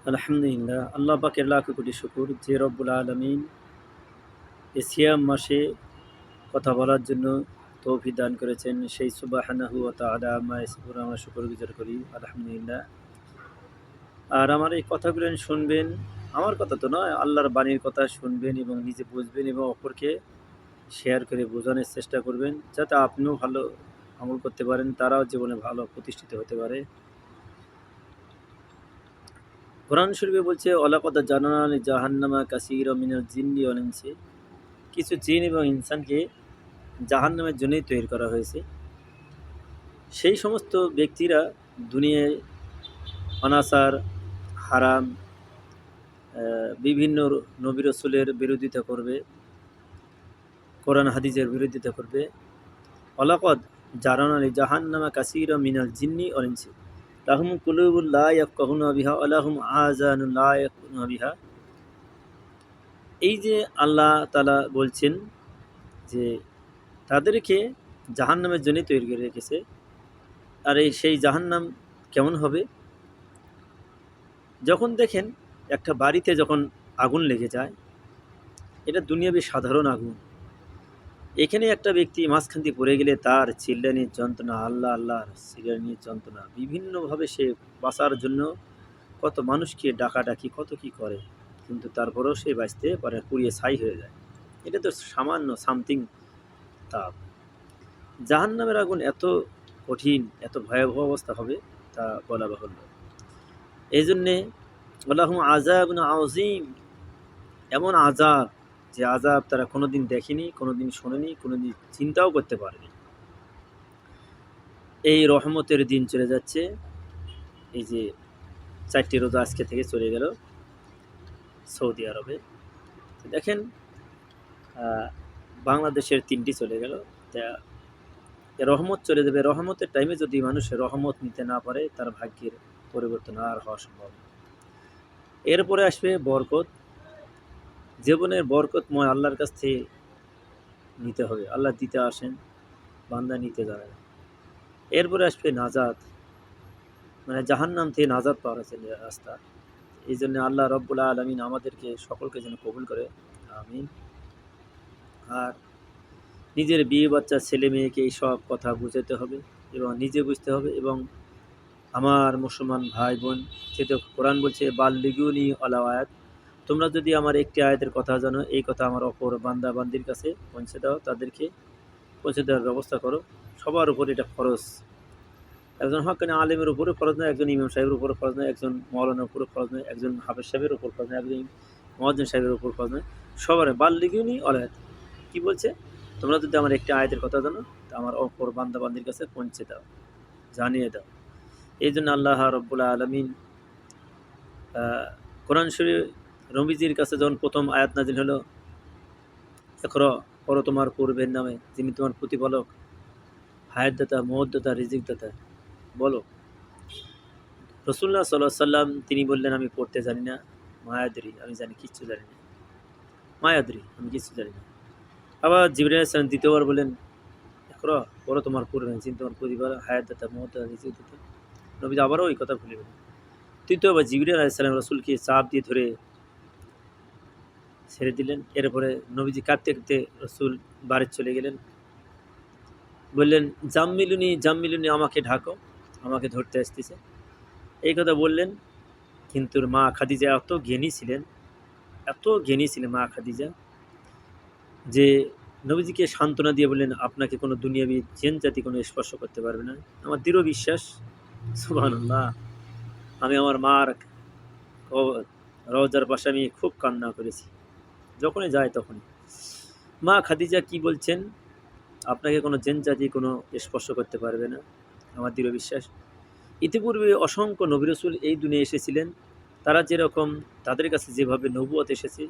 আলহামদুলিল্লাহ, আল্লাহ পাকের লাখ কোটি শুকুর যে রব্বুল আলমিন এ সিয়াম মাসে কথা বলার জন্য তৌফিক দান করেছেন। সেই সুবহানাহু ওয়া তাআলা আমরা শুকরগুজার করি আলহামদুলিল্লাহ। আর আমার এই কথাগুলো শুনবেন, আমার কথা তো নয়, আল্লাহর বাণীর কথা শুনবেন এবং নিজে বুঝবেন এবং অপরকে শেয়ার করে বোঝানোর চেষ্টা করবেন, যাতে আপনিও ভালো আমল করতে পারেন, তারাও জীবনে ভালো প্রতিষ্ঠিত হতে পারে। কোরআন শরীফে বলছে, ওয়ালাকাদ জাআলনা লিজাহান্নামা কাসীরাম মিনাল জিন্নি ওয়াল ইনসি, কিছু জিন এবং ইনসানকে জাহান্নামের জন্যই তৈরি করা হয়েছে। সেই সমস্ত ব্যক্তিরা দুনিয়ায় অনাচার, হারাম, বিভিন্ন নবী রাসূলের বিরোধিতা করবে, কোরআন হাদিসের বিরোধিতা করবে। ওয়ালাকাদ জাআলনা লিজাহান্নামা কাসীরাম মিনাল জিন্নি ওয়াল ইনসি লাহুম কুলুবুন লা ইয়াফকাহুনা বিহা ওয়া লাহুম আযানুন লা ইয়াফকাহুনা বিহা। এই যে আল্লাহ তাআলা বলছেন যে তাদেরকে জাহান্নামের জন্যই তৈরি করে রেখেছে। আর সেই জাহান্নাম কেমন হবে? যখন দেখেন একটা বাড়িতে যখন আগুন লেগে যায়, এটা দুনিয়াবী সাধারণ আগুন। এখানে একটা ব্যক্তি মাঝখান দিয়ে পড়ে গেলে তার চিল্লানির যন্ত্রণা, আল্লাহ আল্লাহর চিল্লানির যন্ত্রণা, বিভিন্নভাবে সে বাঁচার জন্য কত মানুষকে ডাকাডাকি কত কি করে, কিন্তু তারপরেও সে বাঁচতে পারে, পুড়িয়ে ছাই হয়ে যায়। এটা তো সামান্য সামথিং তাপ। জাহান্নামের আগুন এত কঠিন, এত ভয়াবহ অবস্থা হবে তা বলা বাহুল্য। এই জন্যে ওয়ালাহুম আযাবুন আযীম, এমন আযাব যে আযাব তারা কোনোদিন দেখেনি, কোনোদিন শোনেনি, কোনোদিন চিন্তাও করতে পারেনি। এই রহমতের দিন চলে যাচ্ছে। এই যে 4টি রোজা আজকে থেকে চলে গেল সৌদি আরবে। দেখেন বাংলাদেশের 3টি চলে গেল। তা রহমত চলে যাবে। রহমতের টাইমে যদি মানুষের রহমত নিতে না পারে, তার ভাগ্যের পরিবর্তন আর হওয়া সম্ভব না। এরপরে আসবে বরকত। জীবনের বরকতময় আল্লাহর কাছ থেকে নিতে হবে। আল্লাহ দিতে আসেন, বান্দা নিতে যাবে না। এরপরে আসবে নাজাত, মানে জাহান্নাম থেকে নাজাত পাওয়ার আছে রাস্তা। এই জন্য আল্লাহ রব্বুল আলামিন আমাদেরকে সকলকে যেন কবুল করে, আমিন। আর নিজের বিয়ে বাচ্চা ছেলে মেয়েকে এই সব কথা বুঝাতে হবে এবং নিজে বুঝতে হবে। এবং আমার মুসলমান ভাই বোন, যেহেতু কোরআন বলছে বাল্লিগুনি আলা আয়াত, তোমরা যদি আমার একটি আয়াতের কথা জানো, এই কথা আমার অপর বান্দা বান্দির কাছে পৌঁছে দাও, তাদেরকে পৌঁছে দেওয়ার ব্যবস্থা করো। সবার উপর এটা ফরজ। একজন হক্কানি আলেমের উপরে ফরজ নয়, একজন ইমাম সাহেবের উপরে ফরজ নয়, একজন মৌলানার উপরে ফরজ নয়, একজন হাফেজ সাহেবের উপর ফরজ নয়, একজন মুয়াজ্জিন সাহেবের উপর ফরজ নয়, সবার বাল্লিগুনি আলা আয়াত। কি বলছে? তোমরা যদি আমার একটি আয়াতের কথা জানো, তা আমার অপর বান্দা বান্দির কাছে পৌঁছে দাও, জানিয়ে দাও। এই জন্য আল্লাহ রব্বুল আলামিন কোরআন শরীফ নবীজির কাছে যখন প্রথম আয়াত নাজিল হলো, ইকরা, পড়ো তোমার পূর্বের নামে, যিনি তোমার প্রতিপালক, হায়াতদাতা, মহদ্দাতা, রিজিকদাতা, বলো। রাসূলুল্লাহ সাল্লাল্লাহু আলাইহি সাল্লাম তিনি বললেন, আমি পড়তে জানি না, মায়াদ্রি, আমি জানি, কিচ্ছু জানি না, মায়াদ্রি, আমি কিচ্ছু জানি না। আবার জিবরাইল আলাইহিস সালাম দ্বিতীয়বার বললেন, ইকরা, পড়ো তোমার পূর্বের, যিনি তোমার প্রতিপালক, হায়াতদাতা, মহদ্দাতা, রিজিকদাতা। নবীজি আবারও ওই কথা ভুলে গেলেন। তৃতীয়বার জিবরাইল আলাইহিস সালাম রাসূলকে চাপ দিয়ে ধরে ছেড়ে দিলেন। এরপরে নবীজি কাঁদতে কাঁদতে রাসূল বাড়ি চলে গেলেন। বললেন, জাম্মিলুনি জাম্মিলুনি, আমাকে ঢাকো, আমাকে ধরতে আসতেছে, এই কথা বললেন। কিন্তু মা খাদিজা এত জ্ঞানী ছিলেন, এত জ্ঞানী ছিলেন মা খাদিজা, যে নবীজিকে সান্ত্বনা দিয়ে বললেন, আপনাকে কোনো দুনিয়াবি জিন জাতি কোনো স্পর্শ করতে পারবে না, আমার দৃঢ় বিশ্বাস। সুবহানাল্লাহ। আমি আমার মার রওজার পাশে আমি খুব কান্না করেছি, যখনই যায় তখনই। মা খাদিজা কি বলছেন? আপনাকে কোনো জিন জাতি কোনো স্পর্শ করতে পারবে না, আমার দৃঢ় বিশ্বাস। ইতিপূর্বে অসংখ্য নবী রাসূল এই দুনিয়ায় এসেছিলেন, তারা যেরকম, তাদের কাছে যেভাবে নবুয়ত এসেছে,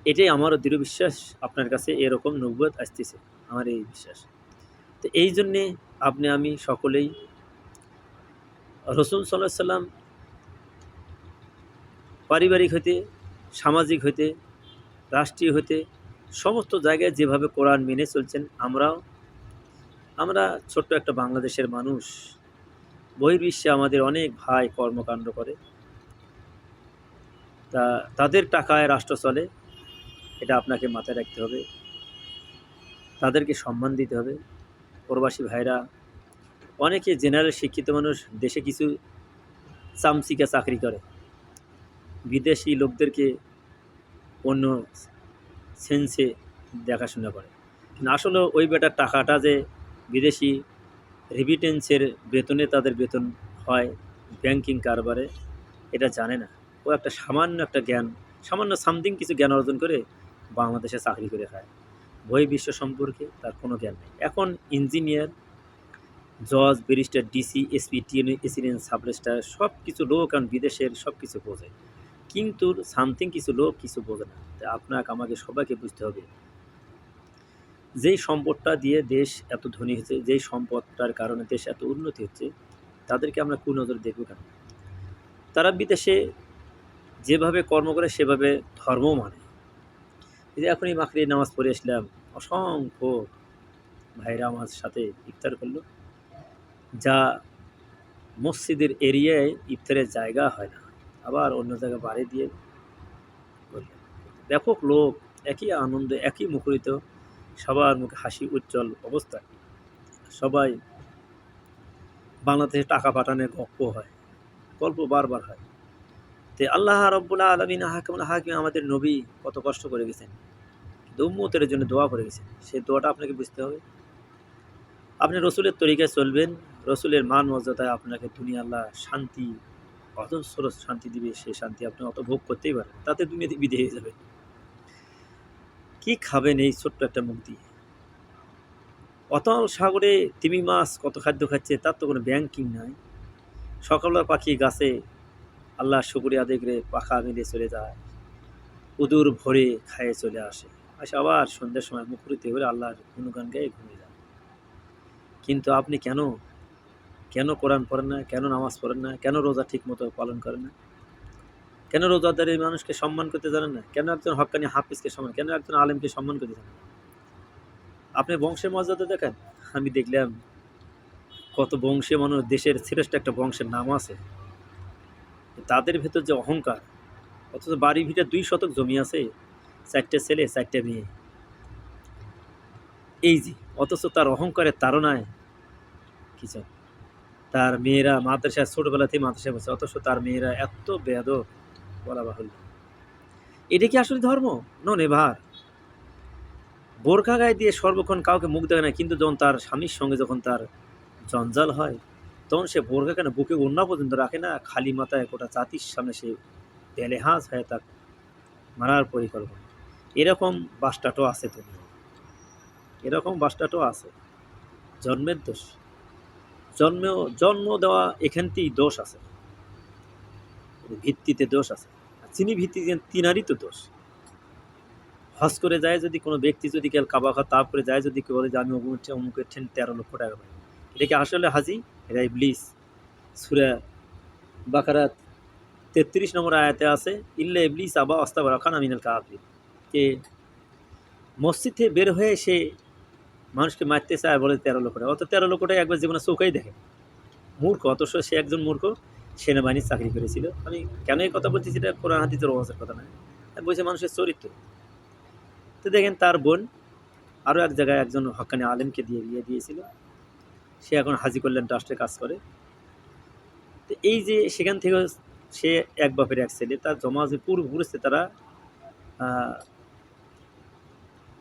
এটাই আমারও দৃঢ় বিশ্বাস আপনার কাছে এরকম নবুয়ত আসতেছে, আমার এই বিশ্বাস। তো এই জন্যে আপনি আমি সকলেই রাসূল সাল্লাল্লাহু আলাইহি সাল্লাম পারিবারিক হইতে, সামাজিক হইতে, রাষ্ট্রীয় হইতে, সমস্ত জায়গায় যেভাবে কোরআন মেনে চলছেন, আমরা ছোট্ট একটা বাংলাদেশের মানুষ, বহির্বিশ্বে আমাদের অনেক ভাই কর্মকাণ্ড করে, তা তাদের টাকায় রাষ্ট্র চলে, এটা আপনাকে মাথায় রাখতে হবে। তাদেরকে সম্মান দিতে হবে। প্রবাসী ভাইরা অনেকে জেনারেল শিক্ষিত মানুষ দেশে কিছু চামচিকা চাকরি করে, বিদেশি লোকদেরকে অন্য সেন্সে দেখাশোনা করে, কিন্তু আসলে ওই বেটার টাকাটা যে বিদেশি রিমিটেন্সের বেতনে তাদের বেতন হয় ব্যাংকিং কারবারে, এটা জানে না। ও একটা সামান্য একটা জ্ঞান, সামান্য সামথিং কিছু জ্ঞান অর্জন করে বাংলাদেশে চাকরি করে খায়। বহির্বিশ্ব সম্পর্কে তার কোনো জ্ঞান নেই। এখন ইঞ্জিনিয়ার, জজ, barrister, DC, SP, TNA, accident, sub registrar সব কিছু লোক কারণ বিদেশের সব কিছু বোঝে, কিন্তু সামথিং কিছু লোক কিছু বোঝে না। তাই আপনাকে আমাকে সবাইকে বুঝতে হবে, যেই সম্পদটা দিয়ে দেশ এত ধনী হয়েছে, যেই সম্পদটার কারণে দেশ এত উন্নতি হচ্ছে, তাদেরকে আমরা কুনজরে দেখব কেন? তারা বিদেশে যেভাবে কর্ম করে সেভাবে ধর্মও মানে। এই যে এখনই মাগরিব নামাজ পড়ে আসলাম, অসংখ্য ভাইরা আমার সাথে ইফতার করলো, যা মসজিদের এরিয়ায় ইফতারের জায়গা হয় না, আবার অন্য জায়গায় বাড়ি দিয়ে করলো। ব্যাপক লোক, একই আনন্দে, একই মুখরিত, সবার মুখে হাসি উজ্জ্বল অবস্থা। সবাই বাংলাদেশে টাকা পাঠানোর গল্প বারবার হয়। তো আল্লাহ রাব্বুল আলামিন হাকিমুল হাকিম আমাদের নবী কত কষ্ট করে গেছেন, কিন্তু উম্মতের জন্য দোয়া করে গেছেন। সেই দোয়াটা আপনাকে বুঝতে হবে। আপনি রসুলের তরিকায় চলবেন, রসুলের মান মর্যাদায় আপনাকে দুনিয়া আল্লাহ শান্তি, অজস্র শান্তি দিবে। সেই শান্তি আপনি অত ভোগ করতেই পারেন, তাতে দুনিয়াতে বিদে হয়ে যাবে। কি খাবেন এই ছোট্ট একটা মুখ দিয়ে? অতল সাগরে তিমি মাছ কত খাদ্য খাচ্ছে, তার তো কোনো ব্যাংকিং নাই। সকালবেলা পাখি গাছে আল্লাহ শুকরিয়া আদায় করে পাখা মেলে চলে যায়, উদুর ভরে খায়ে চলে আসে, আবার সন্ধ্যার সময় মুখরিত হয়ে আল্লাহর গুণগান গায়ে ঘুমিয়ে যায়। কিন্তু আপনি কেন কেন কোরআন পড়েন না? কেন নামাজ পড়েন না? কেন রোজা ঠিক মতো পালন করেন না? কেন রোজাদার এই মানুষকে সম্মান করতে জানেন না? কেন একজন হক্কানি হাফিজকে সম্মান, কেন একজন আলেমকে সম্মান করতে জানেন না? আপনি বংশের মর্যাদা দেখেন। আমি দেখলাম কত বংশীয় মানুষ, দেশের শ্রেষ্ঠ একটা বংশের নাম আছে, তাদের ভেতর যে অহংকার, অথচ বাড়ি ভিটে 2 শতক জমি আছে, 4টে ছেলে 4টে মেয়ে, এই যে, অথচ তার অহংকারের তাড়নায় কিছু, তার মেয়েরা মাদ্রাসায় ছোটবেলা থেকে মাদ্রাসায় বসে, অথচ তার মেয়েরা এত বেয়াদব বলা বাহুল্য। এটা কি আসলে ধর্ম? No never. বোরখা গায়ে দিয়ে সর্বক্ষণ কাউকে মুখ দেখে না, কিন্তু যখন তার স্বামীর সঙ্গে যখন তার জঞ্জাল হয়, তখন সে বোরখা কেন বুকে ওড়না পর্যন্ত রাখে না, খালি মাথায় গোটা জাতির সামনে সে বেলেহাজ হয়ে তার মারার পরিকল্পনা। এরকম বাস্টাটও আছে দুনিয়ায়, এরকম বাস্টাটও আছে। জন্মের দোষ, জন্ম দেওয়া এখানতেই দোষ আছে, ভিত্তিতে দোষ আছে। চিনি ভিত্তিতে তিনারই তো দোষ। হজ করে যায় যদি কোনো ব্যক্তি, যদি কেউ কাবা খা তাপ করে যায়, যদি কেউ বলে যে আমি অমুকের 13 লক্ষ টাকা পাই, এটা কি আসলে হাজি? এটা ইবলিস। সূরা বাকারাত 33 নম্বর আয়াতে আছে, ইল্লা ইবলিস আবা ওয়াস্তাকবারা কানা মিনাল কাফিরিন, যে মসজিদ থেকে বের হয়ে সে মানুষকে মারতে চায়, বলে 13 লক্ষ টাকা। অত 13 লক্ষ টাকা একবার জীবনে চোখেই দেখে। মূর্খ, অথচ সে একজন মূর্খ, সেনাবাহিনীর চাকরি করেছিল। আমি কেন এই কথা বলছি, সেটা কোরআন হাদিসের ওয়াজের কথা নয়, বলছে মানুষের চরিত্র। তো দেখেন তার বোন আরও এক জায়গায় একজন হক্কানি আলেমকে দিয়ে বিয়ে দিয়েছিল, সে এখন হাজি কল্যাণ ট্রাস্টে কাজ করে। তো এই যে সেখান থেকে সে এক বাপের এক ছেলে, তার জমা যে পূর্বপুরুষে তারা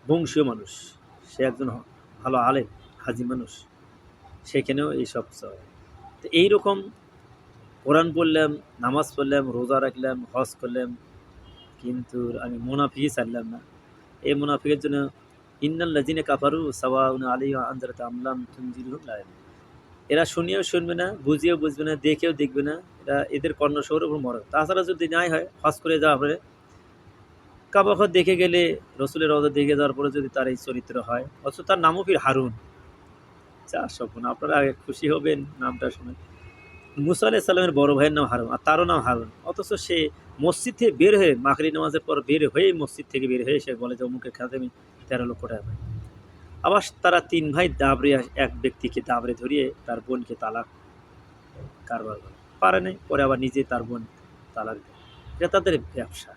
বংশীয় মানুষ, সে একজন ভালো আলেম হাজি মানুষ, সেখানেও এইসব চলে। তো এইরকম কোরআন পড়লাম, নামাজ পড়লাম, রোজা রাখলাম, হজ করলাম, কিন্তু আমি মুনাফিকই ছাড়লাম না। এই মুনাফিকের জন্য ইন্নাল্লাযিনা কাফারু সাওয়াউন আলাইহিম আনজারতা আম লাম তুনজিরহুম লা ইউমিনুন। এরা শুনিয়েও শুনবে না, বুঝিয়েও বুঝবে না, দেখেও দেখবে না, এদের কর্ণশোরের উপর মরে। তাছাড়া যদি নাই হয়, হজ করে যাওয়ার পরে কাবা ঘর দেখে গেলে, রসুলের রওজা দেখে যাওয়ার পরে যদি তার এই চরিত্র হয়, অথচ তার নামও ফির হারুন, যা স্বপ্ন। আপনারা আগে খুশি হবেন নামটা শুনে। মুসা আলাইহিস সালামের বড় ভাইয়ের নাম হারুন, আর তারও নাম হারুন, অথচ সে মসজিদ থেকে বের হয়ে, মাগরিব নামাজের পর বের হয়ে, মসজিদ থেকে বের হয়ে সে বলে যে অমুকের খাতে আমি 13 লক্ষ টাকা পাই। আবার তারা 3 ভাই দাবড়ে, এক ব্যক্তিকে দাবড়ে ধরিয়ে তার বোনকে তালাক কারবার করে, পারে নাই, পরে আবার নিজে তার বোন তালাক দেয়। এটা তাদের ব্যবসা,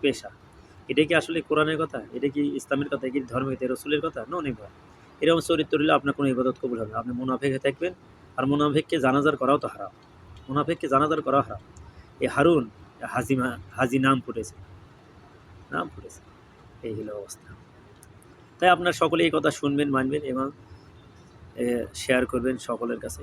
পেশা। এটা কি আসলে কোরআনের কথা? এটা কি ইসলামের কথা? এটা কি ধর্মের কথা? রসুলের কথা? No never. এরকম চরিত্র হলে আপনার কোনো ইবাদত কবুল হবে না। আপনি মুনাফিক হয়ে থাকবেন, আর মুনাফিককে জানাজার করাও তো হারাম। মুনাফিককে জানাজার করা হারাম। এই হারুন হাজি নাম ফুটেছে, নাম ফুটেছে। এই হলো অবস্থা। তাই আপনারা সকলে এই কথা শুনবেন, মানবেন এবং শেয়ার করবেন সকলের কাছে।